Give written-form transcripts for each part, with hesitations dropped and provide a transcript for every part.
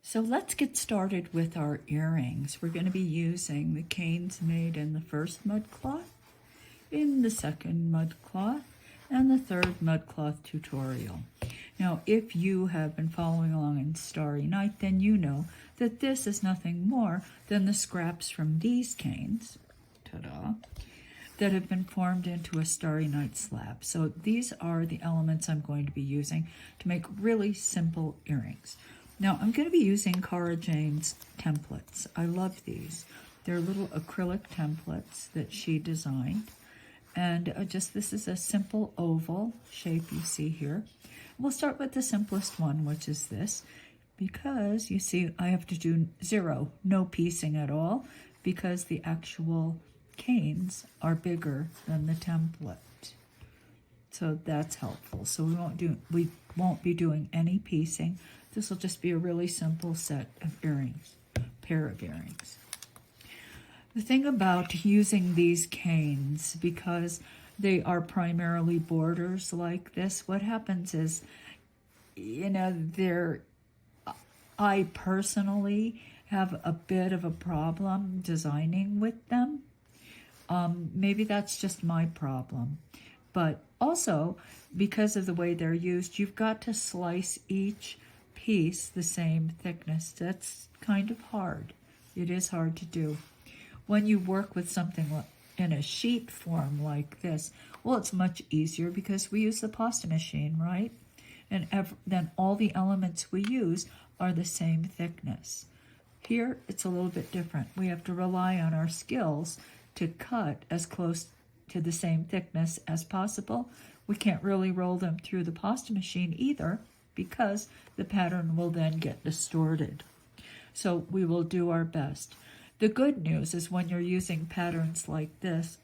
So let's get started with our earrings. We're going to be using the canes made in the first mud cloth, in the second mud cloth, and the third mud cloth tutorial. Now, if you have been following along in Starry Night, then you know that this is nothing more than the scraps from these canes, ta-da, that have been formed into a Starry Night slab. So these are the elements I'm going to be using to make really simple earrings. Now, I'm going to be using Cara Jane's templates. I love these. They're little acrylic templates that she designed. And this is a simple oval shape you see here. We'll start with the simplest one, which is this, because you see I have to do no piecing at all, because the actual canes are bigger than the template. So that's helpful. So we won't be doing any piecing. This will just be a really simple set of earrings, pair of earrings. The thing about using these canes, because they are primarily borders like this, what happens is, I personally have a bit of a problem designing with them. Maybe that's just my problem. But also, because of the way they're used, you've got to slice each piece the same thickness. That's kind of hard. It is hard to do. When you work with something in a sheet form like this, well, it's much easier because we use the pasta machine, right? And then all the elements we use are the same thickness. Here, it's a little bit different. We have to rely on our skills to cut as close to the same thickness as possible. We can't really roll them through the pasta machine either, because the pattern will then get distorted. So we will do our best. The good news is when you're using patterns like this,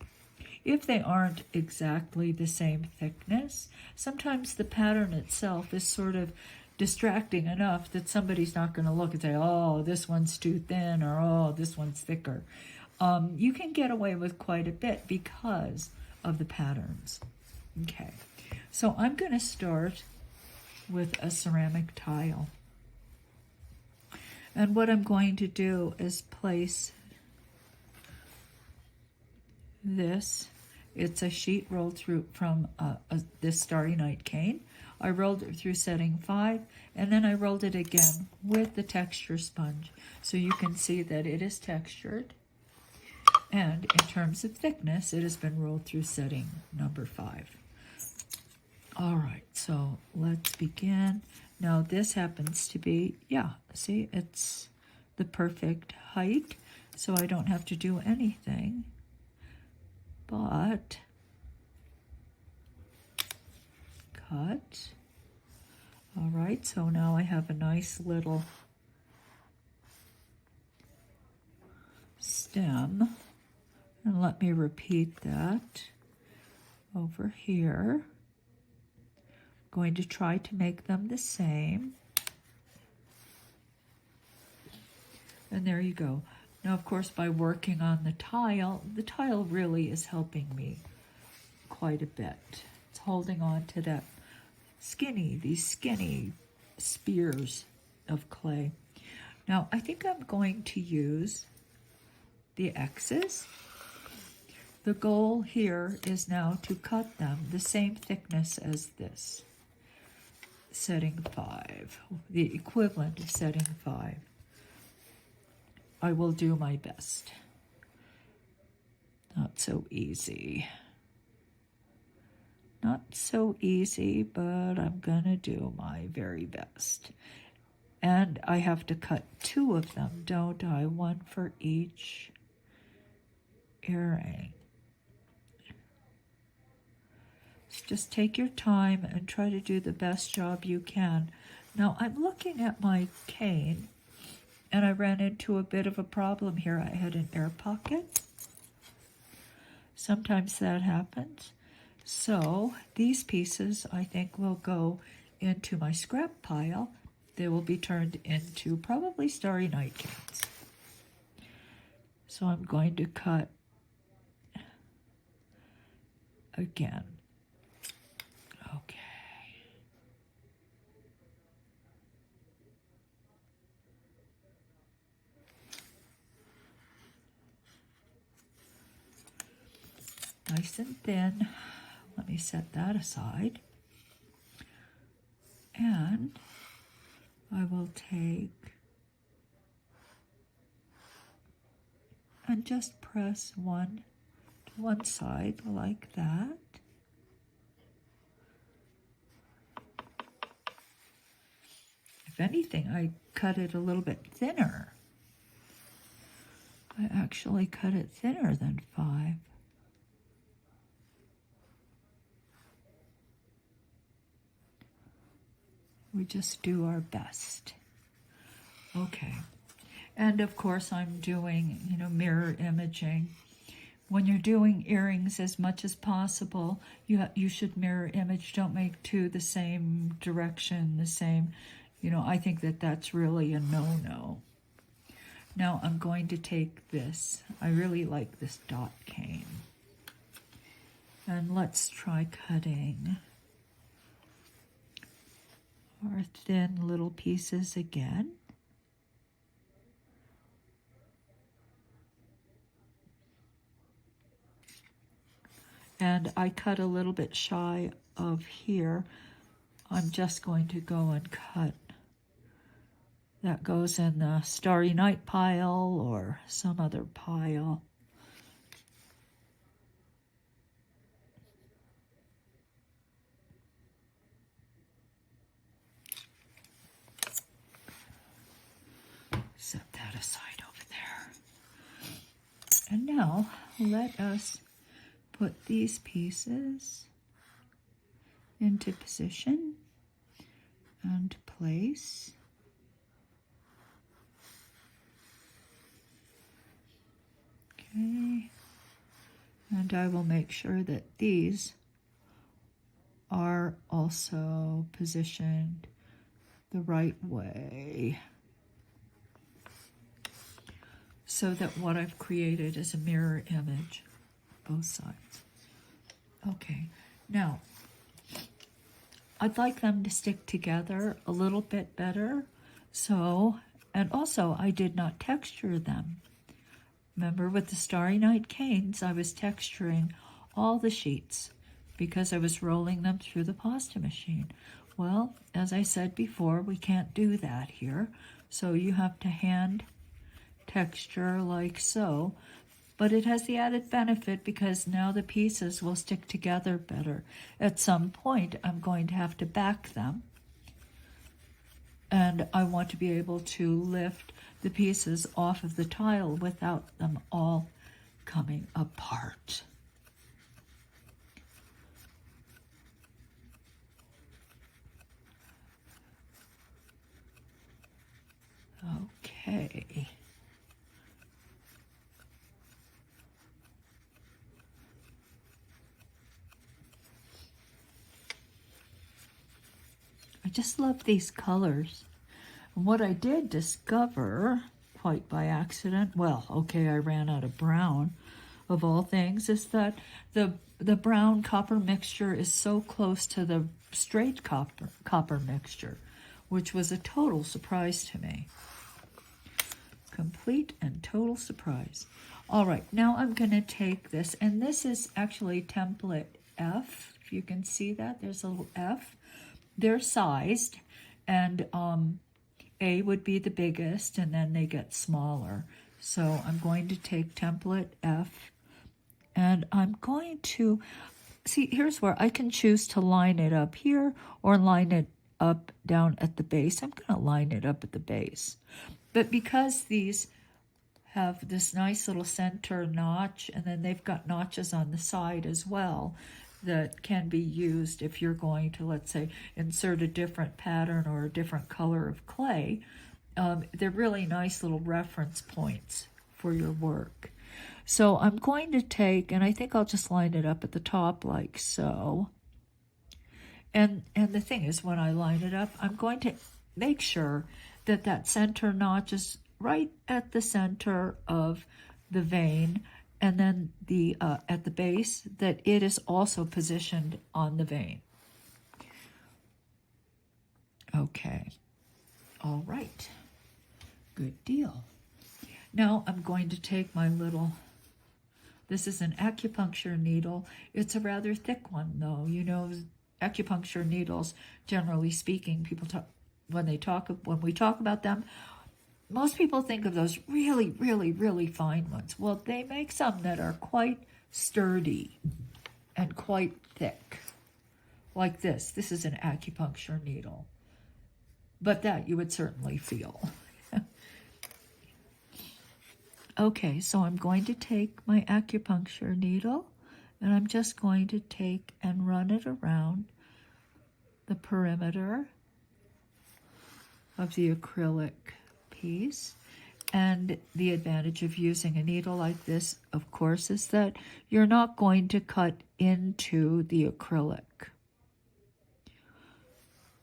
if they aren't exactly the same thickness, sometimes the pattern itself is sort of distracting enough that somebody's not going to look and say, oh, this one's too thin, or oh, this one's thicker. You can get away with quite a bit because of the patterns. Okay, so I'm going to start with a ceramic tile. And what I'm going to do is place this. It's a sheet rolled through from this Starry Night cane. I rolled it through setting 5, and then I rolled it again with the texture sponge. So you can see that it is textured. And in terms of thickness, it has been rolled through setting number 5. All right, so let's begin. Now this happens to be, see, it's the perfect height, so I don't have to do anything but cut. All right, so now I have a nice little stem. And let me repeat that over here. Going to try to make them the same. And there you go. Now, of course, by working on the tile really is helping me quite a bit. It's holding on to that these skinny spears of clay. Now, I think I'm going to use the X's. The goal here is now to cut them the same thickness as this. Setting 5, the equivalent of setting 5. I will do my best. Not so easy. Not so easy, but I'm gonna do my very best. And I have to cut 2 of them, don't I? 1 for each earring. Just take your time and try to do the best job you can. Now, I'm looking at my cane, and I ran into a bit of a problem here. I had an air pocket. Sometimes that happens. So these pieces, I think, will go into my scrap pile. They will be turned into probably Starry Night canes. So I'm going to cut again. Okay. nice and thin. Let me set that aside. And I will take and just press one to one side like that. If anything, I cut it a little bit thinner. I actually cut it thinner than 5. We just do our best. Okay. And of course I'm doing, mirror imaging. When you're doing earrings, as much as possible, you should mirror image. Don't make two the same direction, the same, I think that's really a no-no. Now I'm going to take this. I really like this dot cane. And let's try cutting our thin little pieces again. And I cut a little bit shy of here. I'm just going to go and cut. That goes in the Starry Night pile or some other pile. Set that aside over there. And now let us put these pieces into position and place. Okay. And I will make sure that these are also positioned the right way, so that what I've created is a mirror image, both sides. Okay, now, I'd like them to stick together a little bit better, and also I did not texture them. Remember with the Starry Night canes, I was texturing all the sheets because I was rolling them through the pasta machine. Well, as I said before, we can't do that here, so you have to hand texture like so, but it has the added benefit because now the pieces will stick together better. At some point, I'm going to have to back them, and I want to be able to lift the pieces off of the tile without them all coming apart. Okay. I just love these colors. And what I did discover, quite by accident, well, okay, I ran out of brown, of all things, is that the brown copper mixture is so close to the straight copper mixture, which was a total surprise to me. Complete and total surprise. All right, now I'm going to take this, and this is actually template F. If you can see that, there's a little F. They're sized, and A would be the biggest, and then they get smaller. So I'm going to take template F, and I'm going to, see, here's where I can choose to line it up here or line it up down at the base. I'm going to line it up at the base. But because these have this nice little center notch, and then they've got notches on the side as well that can be used if you're going to, let's say, insert a different pattern or a different color of clay, they're really nice little reference points for your work. So I'm going to take, and I think I'll just line it up at the top like so. And the thing is, when I line it up, I'm going to make sure that that center notch is right at the center of the vein, and then the at the base, that it is also positioned on the vein. Okay. All right. Good deal. Now I'm going to take my little This is an acupuncture needle. It's a rather thick one, though. You know, acupuncture needles, generally speaking, people talk when we talk about them, most people think of those really, really, really fine ones. Well, they make some that are quite sturdy and quite thick, like this. This is an acupuncture needle, but that you would certainly feel. Okay, so I'm going to take my acupuncture needle, and I'm just going to take and run it around the perimeter of the acrylic piece. And the advantage of using a needle like this, of course, is that you're not going to cut into the acrylic.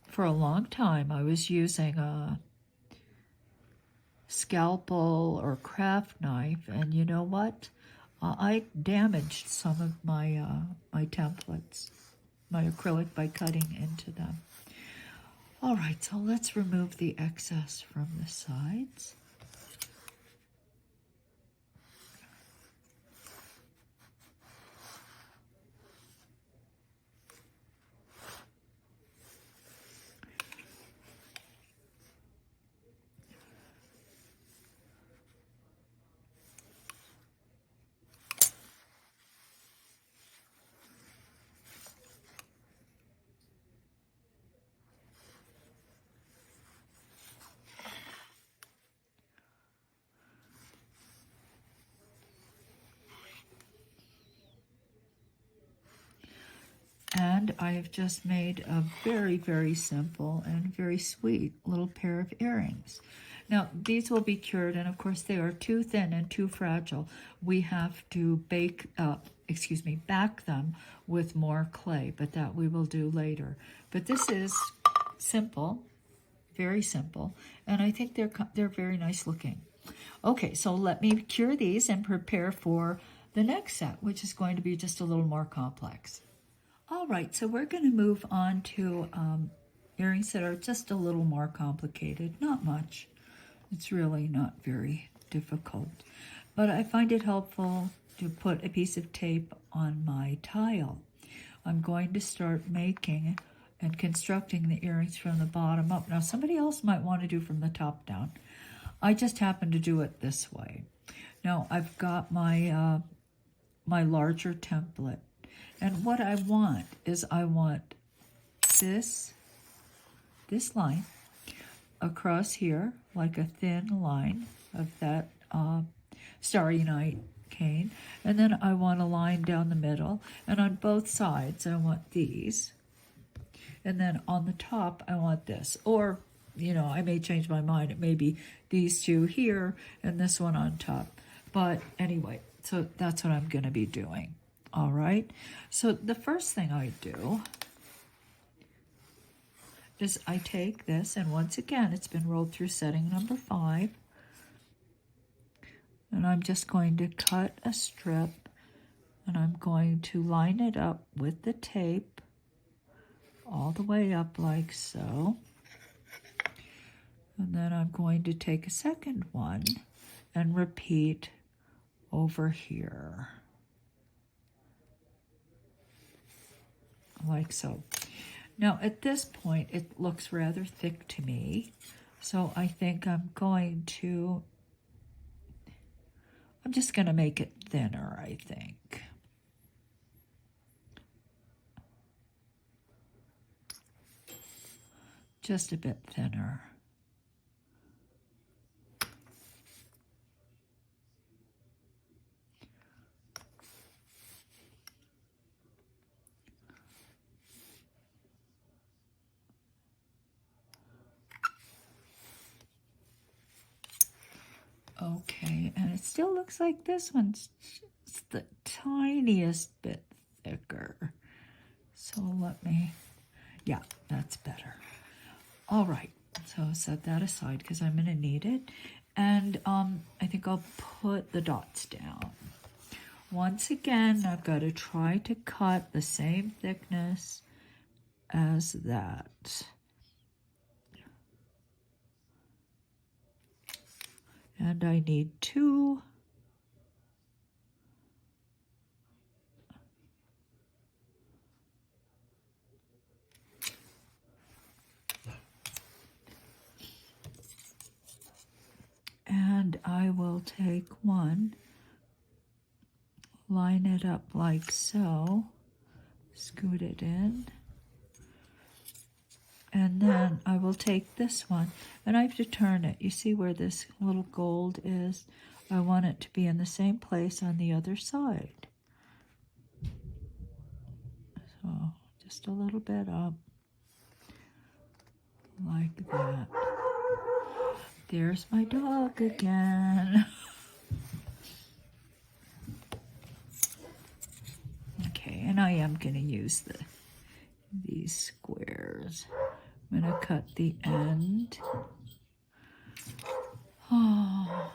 For a long time, I was using a scalpel or craft knife, and you know what? I damaged some of my my templates, my acrylic, by cutting into them. All right, so let's remove the excess from the sides. And I have just made a very, very simple and very sweet little pair of earrings. Now, these will be cured, and of course they are too thin and too fragile. We have to back them with more clay, but that we will do later. But this is simple, very simple, and I think they're very nice looking. Okay, so let me cure these and prepare for the next set, which is going to be just a little more complex. All right, so we're going to move on to earrings that are just a little more complicated. Not much. It's really not very difficult. But I find it helpful to put a piece of tape on my tile. I'm going to start making and constructing the earrings from the bottom up. Now, somebody else might want to do from the top down. I just happen to do it this way. Now, I've got my my larger template. And what I want is I want this line across here, like a thin line of that Starry Night cane. And then I want a line down the middle. And on both sides, I want these. And then on the top, I want this. Or, you know, I may change my mind. It may be these two here and this one on top. But anyway, so that's what I'm going to be doing. All right, so the first thing I do is I take this, and once again, it's been rolled through setting number 5, and I'm just going to cut a strip, and I'm going to line it up with the tape all the way up like so, and then I'm going to take a second one and repeat over here. Like so. Now at this point it looks rather thick to me, so I think I'm just going to make it thinner, I think. Just a bit thinner. Okay, and it still looks like this one's just the tiniest bit thicker. So let me, yeah, that's better. All right, so set that aside because I'm going to need it. And I think I'll put the dots down. Once again, I've got to try to cut the same thickness as that. And I need 2 I will take one, line it up like so, scoot it in, and then I will take this one, and I have to turn it. You see where this little gold is? I want it to be in the same place on the other side. So just a little bit up, like that. There's my dog again. Okay, and I am going to use these squares. I'm going to cut the end. Oh.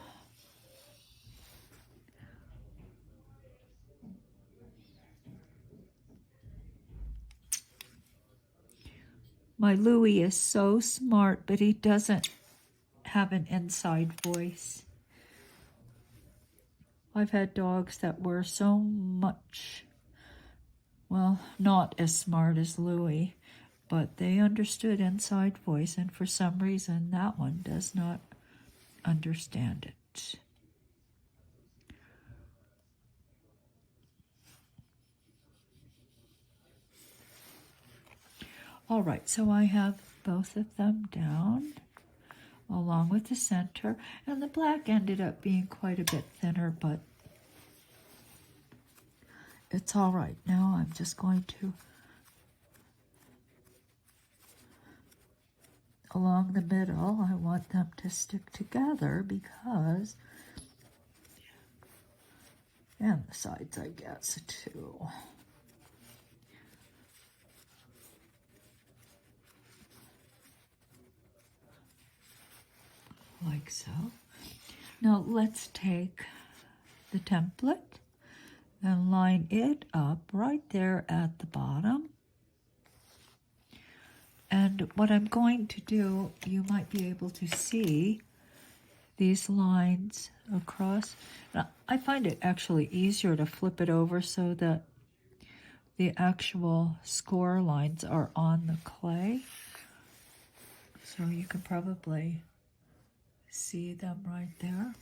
My Louie is so smart, but he doesn't have an inside voice. I've had dogs that were so much, well, not as smart as Louie, but they understood inside voice, and for some reason that one does not understand it. All right, so I have both of them down along with the center, and the black ended up being quite a bit thinner, but it's all right. Now I'm just going to, along the middle, I want them to stick together because, and the sides, I guess, too. Like so. Now let's take the template and line it up right there at the bottom. And what I'm going to do, you might be able to see these lines across. Now, I find it actually easier to flip it over so that the actual score lines are on the clay. So you can probably see them right there.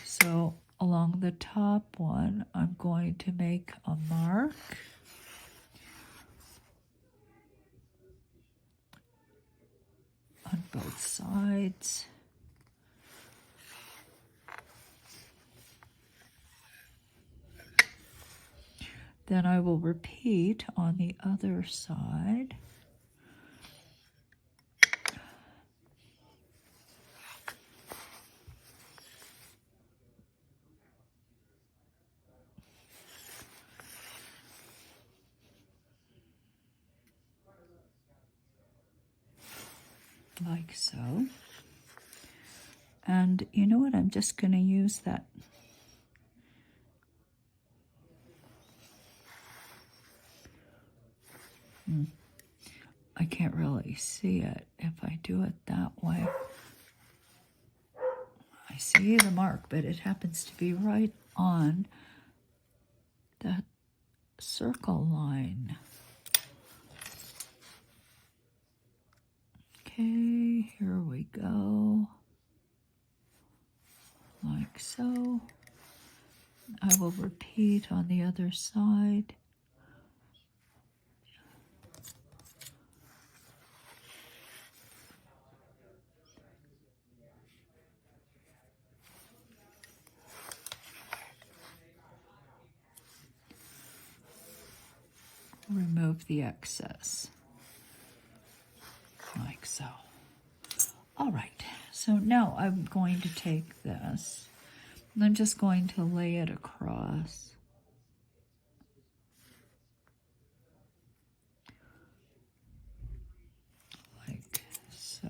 So along the top one, I'm going to make a mark. On both sides. Then I will repeat on the other side. Like so. And you know what? I'm just going to use that. I can't really see it if I do it that way. I see the mark, but it happens to be right on that circle line. Okay, here we go. Like so. I will repeat on the other side. Remove the excess, like so. All right, so now I'm going to take this, and I'm just going to lay it across. Like so.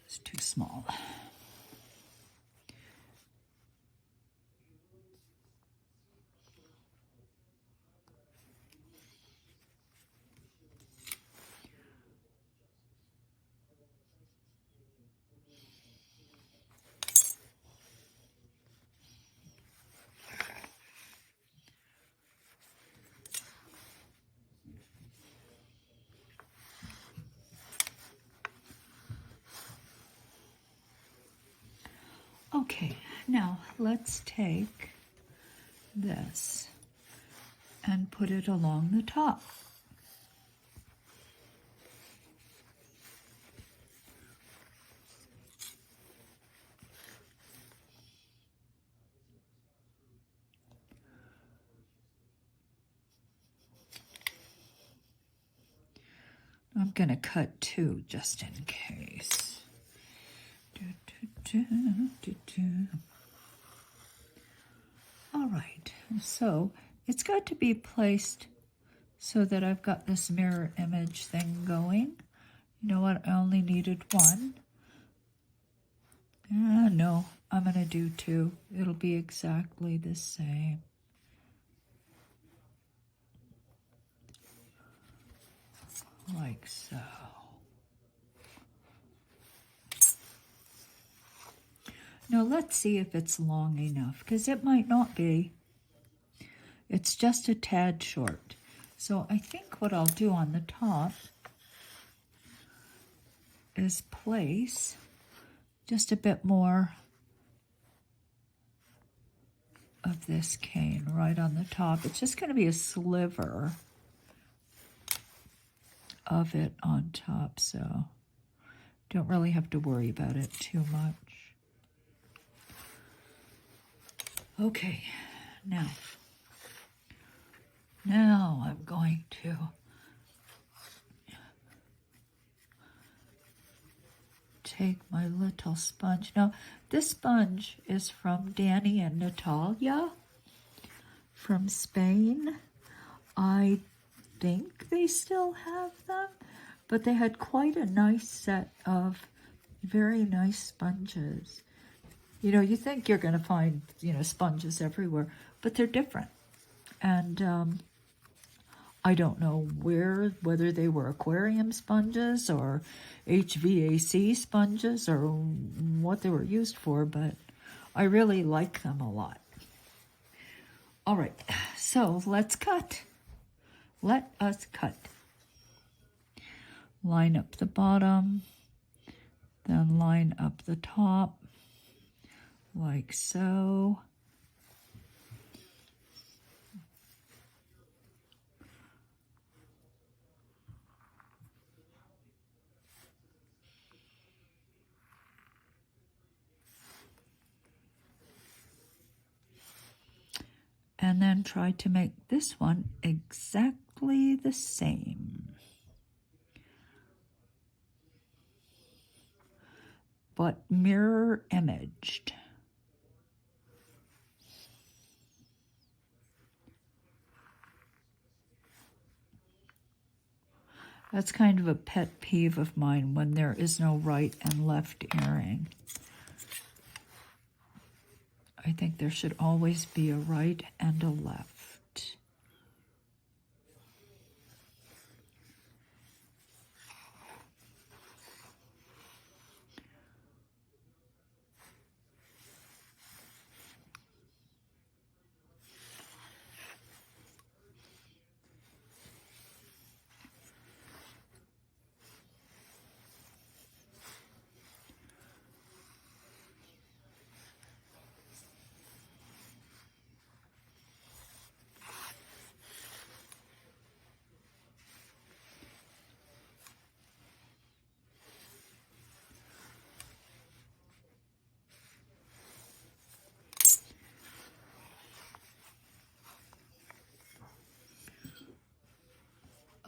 It's too small. Okay, now let's take this and put it along the top. I'm going to cut 2 just in case. All right, so it's got to be placed so that I've got this mirror image thing going. You know what? I only needed 1. No, I'm going to do 2. It'll be exactly the same. Like so. Now let's see if it's long enough, because it might not be. It's just a tad short. So I think what I'll do on the top is place just a bit more of this cane right on the top. It's just going to be a sliver of it on top, so don't really have to worry about it too much. Okay, now I'm going to take my little sponge. Now, this sponge is from Danny and Natalia from Spain. I think they still have them, but they had quite a nice set of very nice sponges. You know, you think you're going to find, sponges everywhere, but they're different. And I don't know whether they were aquarium sponges or HVAC sponges or what they were used for, but I really like them a lot. All right, so let's cut. Let us cut. Line up the bottom, then line up the top, like so. And then try to make this one exactly the same, but mirror imaged. That's kind of a pet peeve of mine when there is no right and left earring. I think there should always be a right and a left.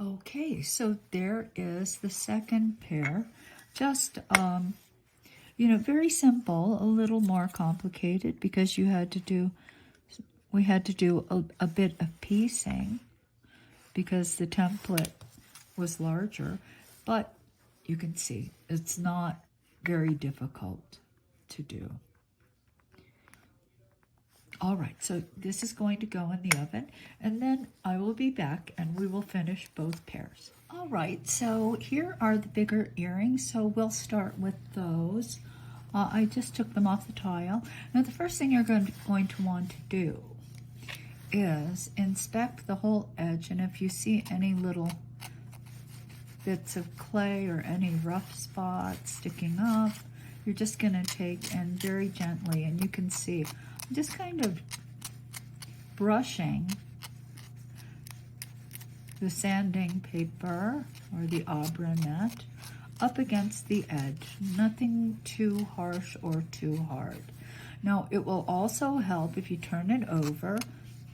Okay, so there is the second pair. Just, very simple, a little more complicated because we had to do a bit of piecing because the template was larger, but you can see it's not very difficult to do. All right, so this is going to go in the oven, and then I will be back and we will finish both pairs. All right, so here are the bigger earrings, so we'll start with those. I just took them off the tile. Now, the first thing you're going to want to do is inspect the whole edge, and if you see any little bits of clay or any rough spots sticking up, you're just going to take and very gently, and you can see, I'm just kind of brushing the sanding paper or the Abra net up against the edge. Nothing too harsh or too hard. Now, it will also help if you turn it over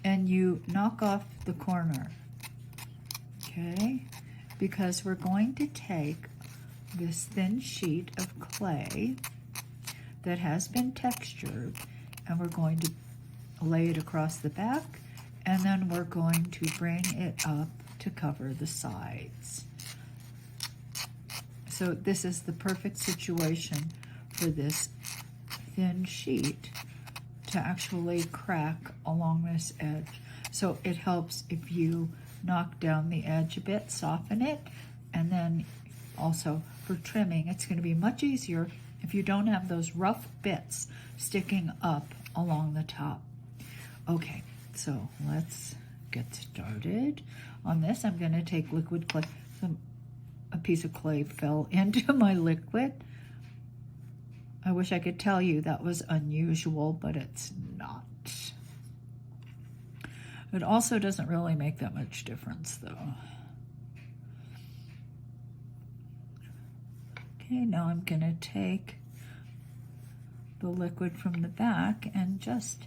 and you knock off the corner, okay? Because we're going to take this thin sheet of clay that has been textured, and we're going to lay it across the back, and then we're going to bring it up to cover the sides. So this is the perfect situation for this thin sheet to actually crack along this edge. So it helps if you knock down the edge a bit, soften it, and then also for trimming, it's going to be much easier if you don't have those rough bits sticking up along the top. Okay, so let's get started on this. I'm going to take liquid clay. A piece of clay fell into my liquid. I wish I could tell you that was unusual, but it's not. It also doesn't really make that much difference, though. Okay, now I'm going to take the liquid from the back and just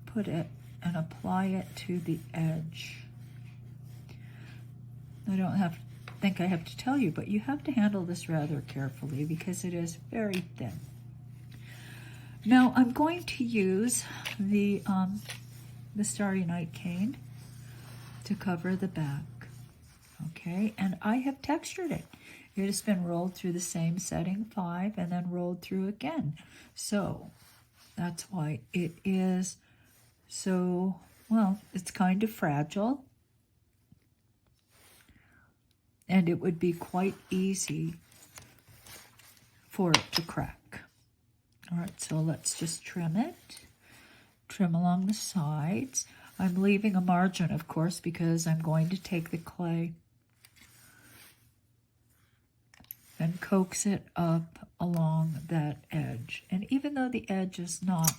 put it and apply it to the edge. I don't think I have to tell you, but you have to handle this rather carefully because it is very thin. Now I'm going to use the Starry Night cane to cover the back. Okay, and I have textured it. It has been rolled through the same setting 5 and then rolled through again. So that's why it is so, well, it's kind of fragile. And it would be quite easy for it to crack. All right, so let's just trim it. Trim along the sides. I'm leaving a margin, of course, because I'm going to take the clay and coax it up along that edge. And even though the edge is not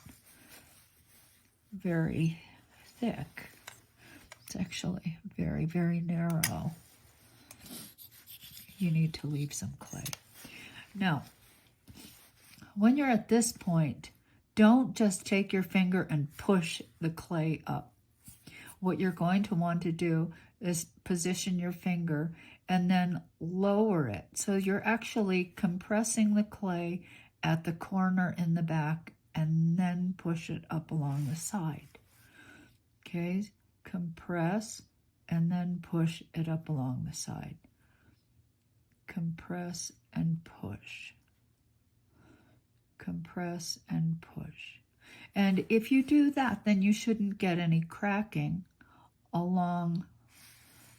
very thick, it's actually very, very narrow. You need to leave some clay. Now, when you're at this point, don't just take your finger and push the clay up. What you're going to want to do is position your finger and then lower it. So you're actually compressing the clay at the corner in the back and then push it up along the side. Okay, compress and then push it up along the side. Compress and push. Compress and push. And if you do that, then you shouldn't get any cracking along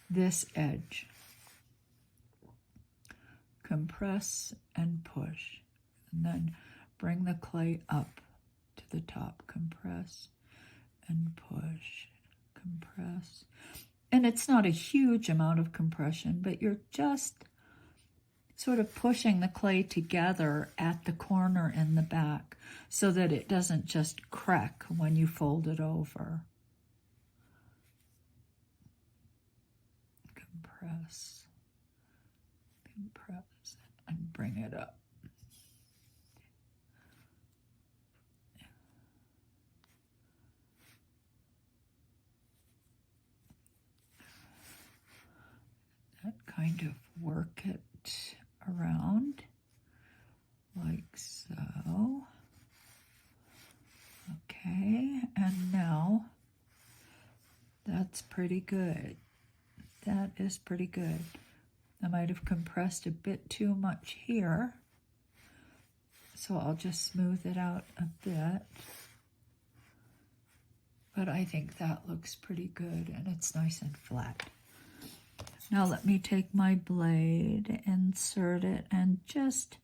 this edge. Compress and push. And then bring the clay up to the top. Compress and push. Compress. And it's not a huge amount of compression, but you're just sort of pushing the clay together at the corner in the back so that it doesn't just crack when you fold it over. Compress, compress, and bring it up. That kind of work it around like so. Okay, and now that's pretty good. That is pretty good. I might have compressed a bit too much here, so I'll just smooth it out a bit. But I think that looks pretty good and it's nice and flat. Now let me take my blade, insert it, and just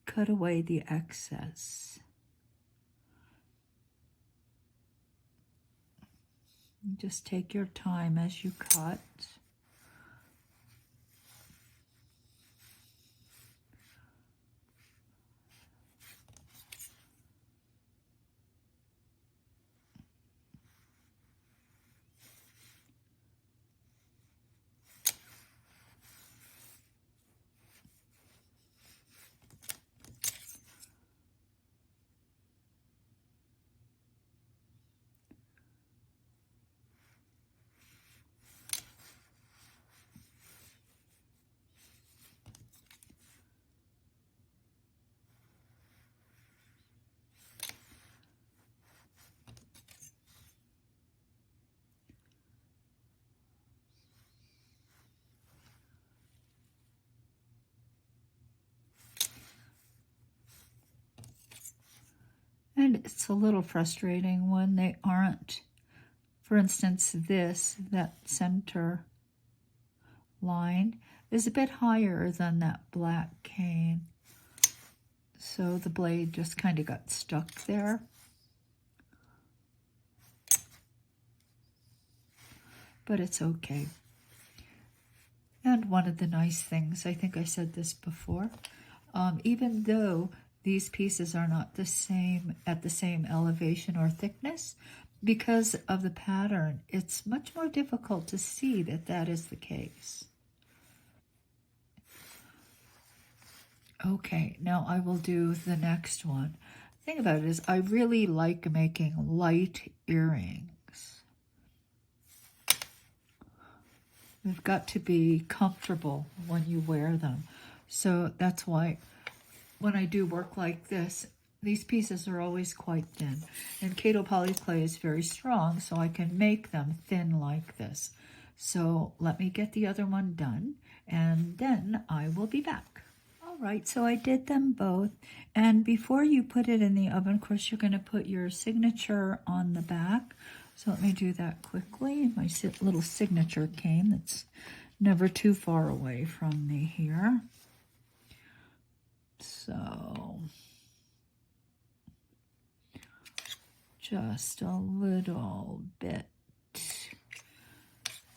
cut away the excess. Just take your time as you cut. And it's a little frustrating when they aren't. For instance, that center line is a bit higher than that black cane. So the blade just kind of got stuck there. But it's okay. And one of the nice things, I think I said this before, even though these pieces are not the same at the same elevation or thickness, because of the pattern, it's much more difficult to see that that is the case. Okay, now I will do the next one. The thing about it is I really like making light earrings. They've got to be comfortable when you wear them. So that's why when I do work like this, these pieces are always quite thin. And Kato Polyclay is very strong, so I can make them thin like this. So let me get the other one done, and then I will be back. All right, so I did them both. And before you put it in the oven, of course, you're going to put your signature on the back. So let me do that quickly. My little signature cane that's never too far away from me here. So just a little bit,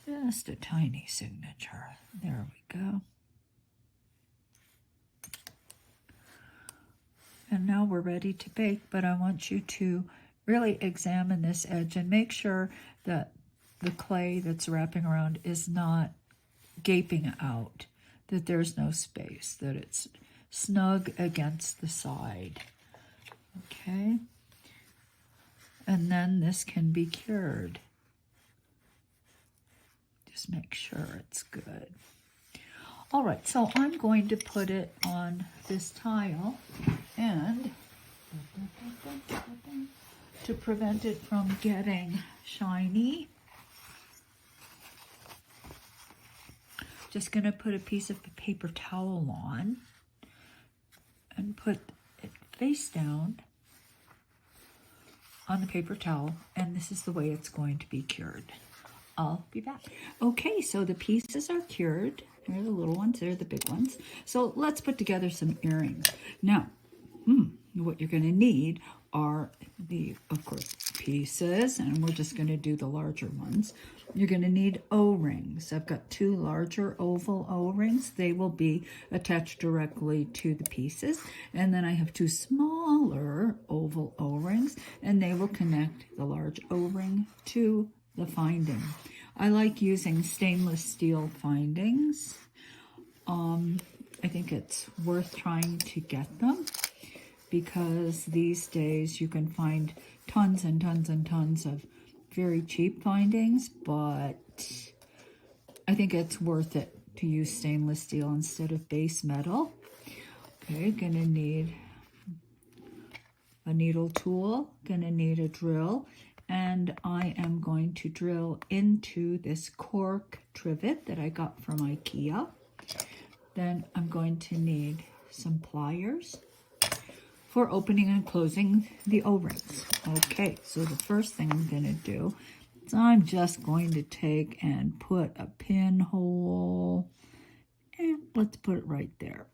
just a tiny signature. There we go. And now we're ready to bake, but I want you to really examine this edge and make sure that the clay that's wrapping around is not gaping out, that there's no space, that it's snug against the side. Okay. And then this can be cured. Just make sure it's good. All right, so I'm going to put it on this tile, and to prevent it from getting shiny, just going to put a piece of paper towel on and put it face down on the paper towel, and this is the way it's going to be cured. I'll be back. Okay, so the pieces are cured. They're the little ones, they're the big ones. So let's put together some earrings. Now, what you're going to need are of course, pieces, and we're just going to do the larger ones. You're going to need O-rings. I've got 2 larger oval O-rings. They will be attached directly to the pieces. And then I have 2 smaller oval O-rings, and they will connect the large O-ring to the finding. I like using stainless steel findings. I think it's worth trying to get them, because these days you can find tons and tons and tons of very cheap findings, but I think it's worth it to use stainless steel instead of base metal. Okay, gonna need a needle tool, gonna need a drill, and I am going to drill into this cork trivet that I got from IKEA. Then I'm going to need some pliers for opening and closing the O-rings. Okay, so the first thing I'm going to do is I'm just going to take and put a pinhole, and let's put it right there.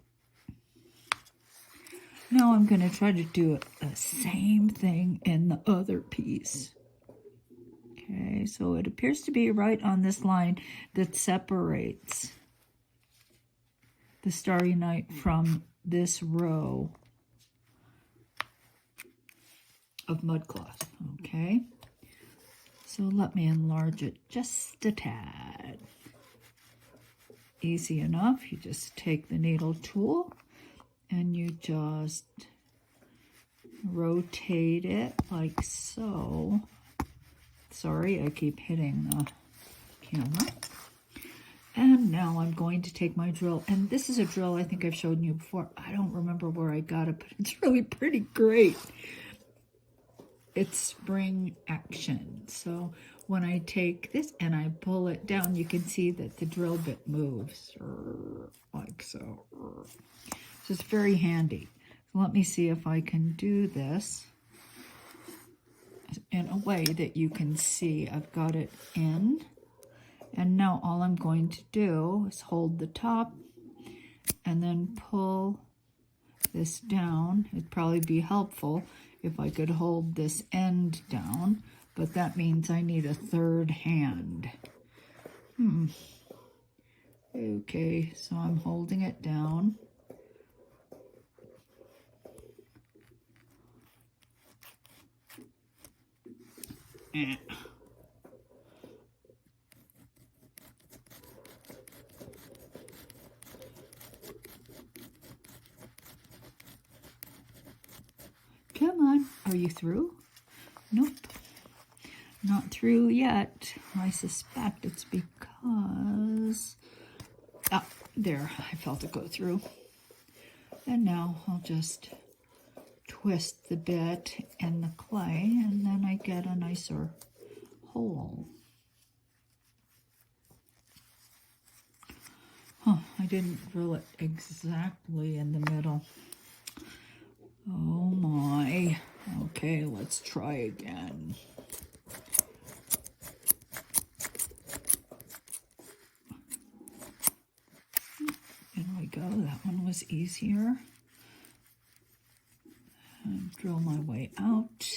Now I'm going to try to do the same thing in the other piece. Okay, so it appears to be right on this line that separates the Starry Night from this row of mud cloth. Okay, so let me enlarge it just a tad. Easy enough. You just take the needle tool and you just rotate it like so. Sorry, I keep hitting the camera. And now I'm going to take my drill, and this is a drill I think I've shown you before. I don't remember where I got it, but it's really pretty great. It's spring action. So when I take this and I pull it down, you can see that the drill bit moves like so. So it's very handy. So let me see if I can do this in a way that you can see. I've got it in, and now all I'm going to do is hold the top and then pull this down. It'd probably be helpful if I could hold this end down, but that means I need a third hand. Okay, so I'm holding it down. Come on, are you through? Nope, not through yet. I suspect it's because, there, I felt it go through. And now I'll just twist the bit in the clay, and then I get a nicer hole. I didn't drill it exactly in the middle. Oh my. Okay, let's try again. There we go, that one was easier. And drill my way out,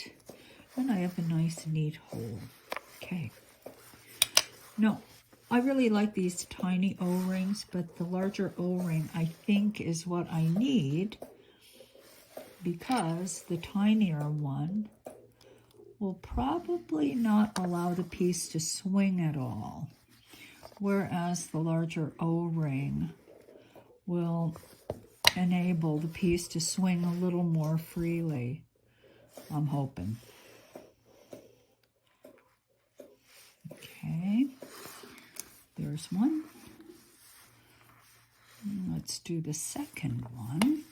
and I have a nice neat hole. Okay. No, I really like these tiny O-rings, but the larger O-ring I think is what I need, because the tinier one will probably not allow the piece to swing at all, whereas the larger O-ring will enable the piece to swing a little more freely, I'm hoping. Okay, there's one. Let's do the second one.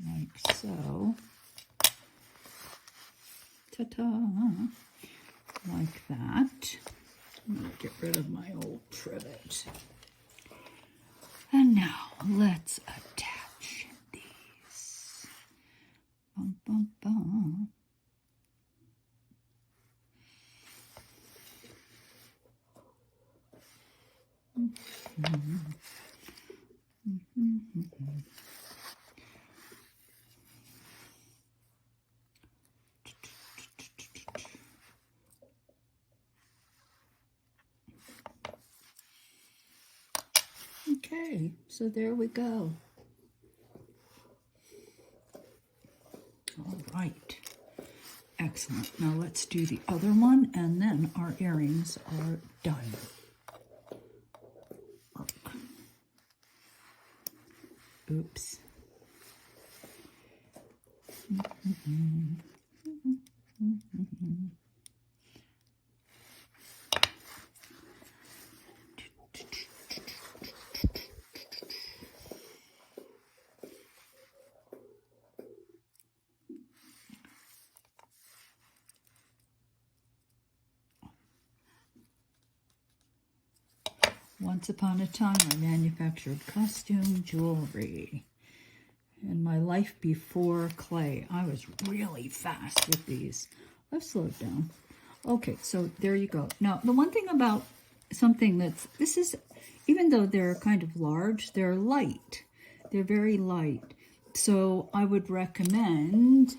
Like so. Ta-ta, like that. I'm going to get rid of my old trivet. And now let's attach these. Bum, bum, bum. Okay, so there we go. All right, excellent. Now let's do the other one, and then our earrings are done. Oops. Once upon a time, I manufactured costume jewelry. In my life before clay, I was really fast with these. I've slowed down. Okay, so there you go. Now, the one thing about something this is, even though they're kind of large, they're light. They're very light. So I would recommend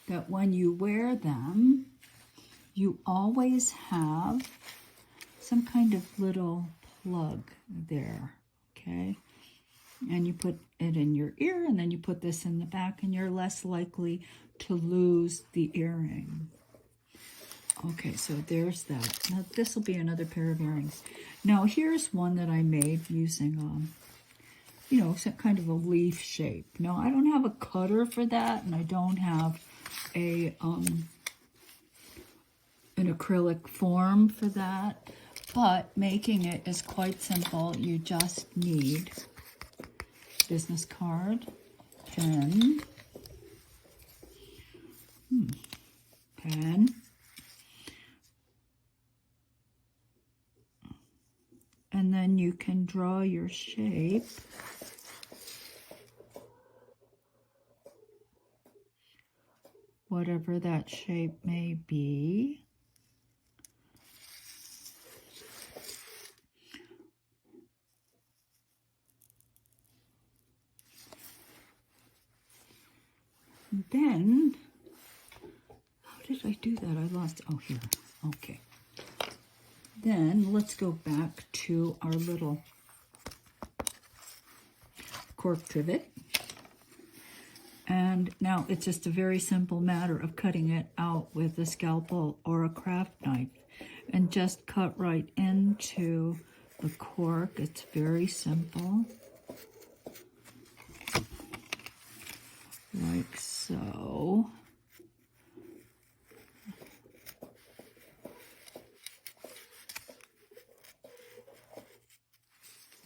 that when you wear them, you always have some kind of little plug there, okay? And you put it in your ear, and then you put this in the back, and you're less likely to lose the earring. Okay, so there's that. Now this will be another pair of earrings. Now here's one that I made using, you know, some kind of a leaf shape. Now I don't have a cutter for that, and I don't have a an acrylic form for that. But making it is quite simple. You just need business card, pen, pen, And then you can draw your shape. Whatever that shape may be. And then, how did I do that? I lost, oh, here, okay. Then let's go back to our little cork trivet. And now it's just a very simple matter of cutting it out with a scalpel or a craft knife. And just cut right into the cork. It's very simple. Like so.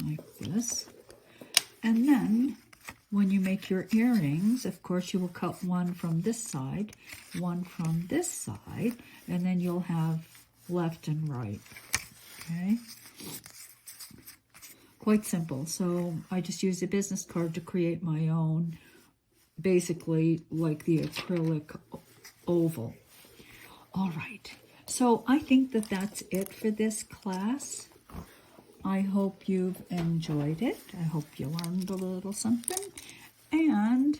Like this. And then when you make your earrings, of course, you will cut one from this side, one from this side, and then you'll have left and right, okay? Quite simple. So I just used a business card to create my own, basically like the acrylic oval. All right. So I think that that's it for this class. I hope you've enjoyed it. I hope you learned a little something. And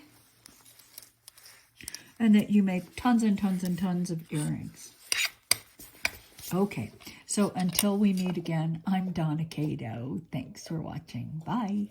that you make tons and tons and tons of earrings. Okay, so until we meet again, I'm Donna Kato. Thanks for watching. Bye.